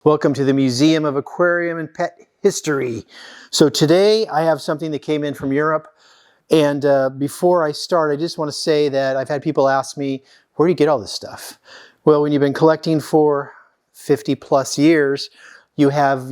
Welcome to the Museum of Aquarium and Pet History. So today I have something that came in from Europe, and before I start I just want to say that I've had people ask me, where do you get all this stuff? Well, when you've been collecting for 50 plus years, you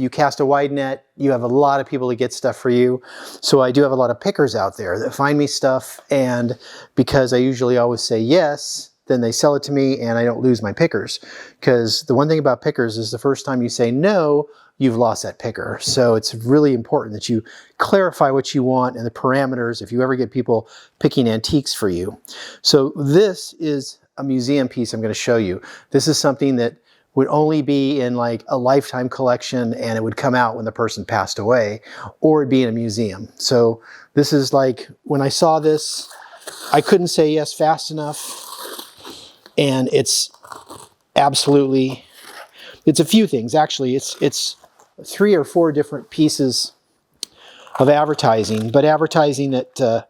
cast a wide net, you have a lot of people to get stuff for you. So I do have a lot of pickers out there that find me stuff, and because I usually always say yes, then they sell it to me and I don't lose my pickers. Because the one thing about pickers is the first time you say no, you've lost that picker. So it's really important that you clarify what you want and the parameters if you ever get people picking antiques for you. So this is a museum piece I'm going to show you. This is something that would only be in like a lifetime collection, and it would come out when the person passed away, or it'd be in a museum. So this is like, when I saw this, I couldn't say yes fast enough. And it's absolutely, it's a few things actually. It's 3 or 4 different pieces of advertising, but advertising that,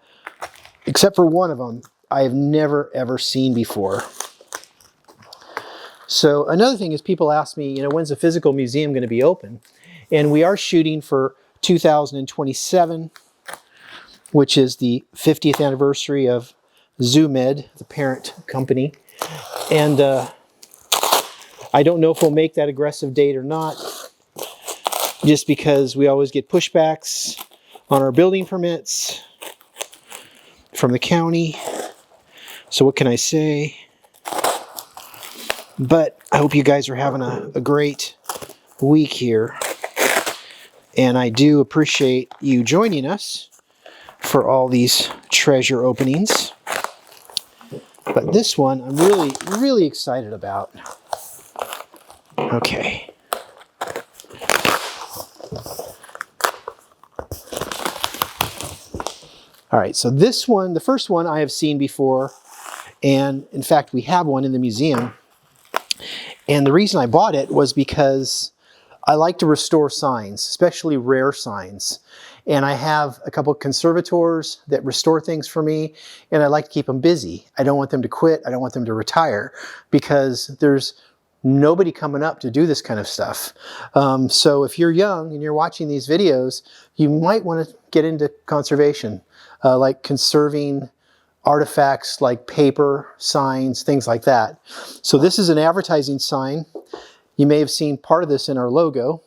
except for one of them, I have never ever seen before. So another thing is, people ask me, when's the physical museum going to be open? And we are shooting for 2027, which is the 50th anniversary of ZooMed, the parent company. And I don't know if we'll make that aggressive date or not, just because we always get pushbacks on our building permits from the county. So what can I say? But I hope you guys are having a great week here. And I do appreciate you joining us for all these treasure openings. But this one I'm really, really excited about. Okay. All right, so this one, the first one I have seen before, and in fact we have one in the museum. And the reason I bought it was because I like to restore signs, especially rare signs. And I have a couple of conservators that restore things for me, and I like to keep them busy. I don't want them to quit. I don't want them to retire, because there's nobody coming up to do this kind of stuff. So if you're young and you're watching these videos, you might want to get into conservation, like conserving artifacts like paper, signs, things like that. So this is an advertising sign. You may have seen part of this in our logo.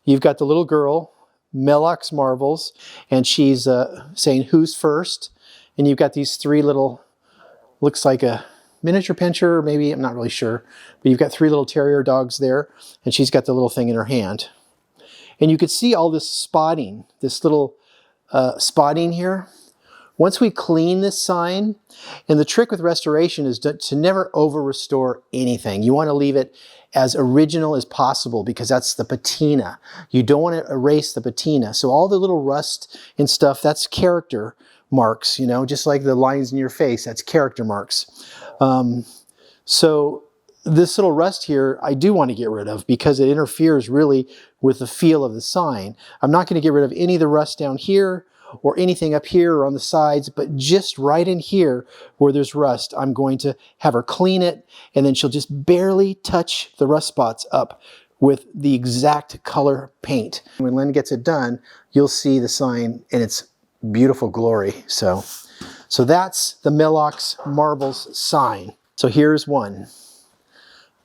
You've got the little girl, Melox Marvels, and she's saying, "Who's first?" And you've got these 3 little, looks like a miniature pinscher, maybe, I'm not really sure. But you've got 3 little terrier dogs there, and she's got the little thing in her hand. And you could see all this spotting, this little spotting here. Once we clean this sign, and the trick with restoration is to never over-restore anything. You want to leave it as original as possible, because that's the patina. You don't want to erase the patina. So all the little rust and stuff, that's character marks, just like the lines in your face, that's character marks. So this little rust here, I do want to get rid of, because it interferes really with the feel of the sign. I'm not going to get rid of any of the rust down here, or anything up here or on the sides, but just right in here where there's rust, I'm going to have her clean it, and then she'll just barely touch the rust spots up with the exact color paint. When Lynn gets it done, you'll see the sign in its beautiful glory. So that's the Melox Marvels sign. So here's one.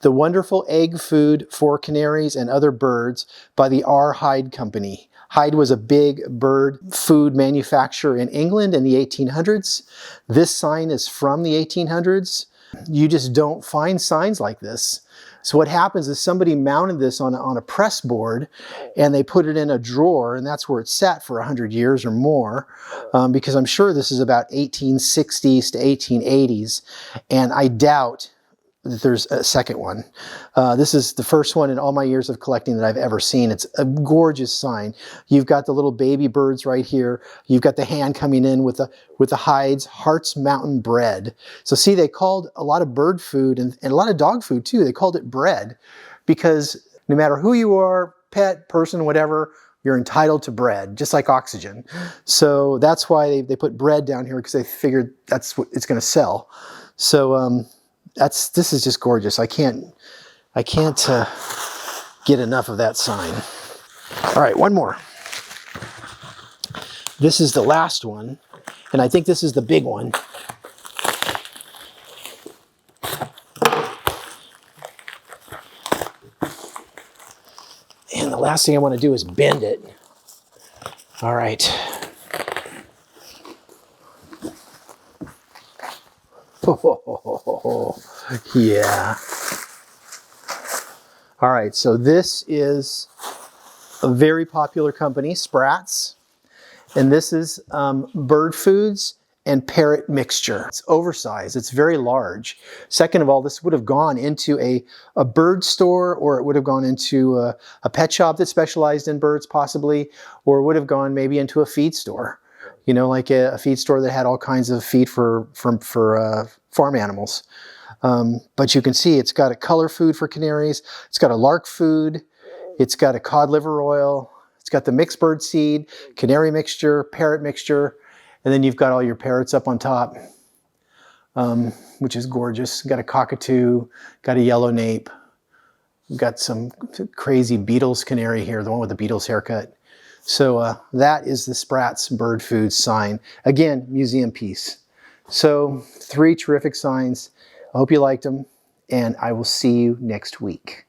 The Wonderful Egg Food for Canaries and Other Birds by the Hyde Company. Hyde was a big bird food manufacturer in England in the 1800s. This sign is from the 1800s. You just don't find signs like this. So what happens is, somebody mounted this on a press board, and they put it in a drawer, and that's where it sat for 100 years or more, because I'm sure this is about 1860s to 1880s, and I doubt that there's a second one. This is the first one in all my years of collecting that I've ever seen. It's a gorgeous sign. You've got the little baby birds right here. You've got the hand coming in with the Hyde's Hart's Mountain Bread. So see, they called a lot of bird food and a lot of dog food too, they called it bread, because no matter who you are, pet, person, whatever, you're entitled to bread, just like oxygen. So that's why they put bread down here, because they figured that's what it's going to sell. So this is just gorgeous. I can't get enough of that sign. All right, one more. This is the last one, and I think this is the big one. And the last thing I want to do is bend it. All right. Oh, yeah. All right, so this is a very popular company, Spratt's, and this is bird foods and Parrot mixture. It's oversized, it's very large. Second of all, this would have gone into a bird store, or it would have gone into a pet shop that specialized in birds possibly, or it would have gone maybe into a feed store. You know, like a feed store that had all kinds of feed for farm animals. But you can see it's got a color food for canaries, it's got a lark food, it's got a cod liver oil, it's got the mixed bird seed, canary mixture, parrot mixture, and then you've got all your parrots up on top, which is gorgeous. Got a cockatoo, got a yellow nape, got some crazy Beatles canary here, the one with the Beatles haircut. So that is the Spratt's bird food sign. Again, museum piece. So 3 terrific signs. I hope you liked them, and I will see you next week.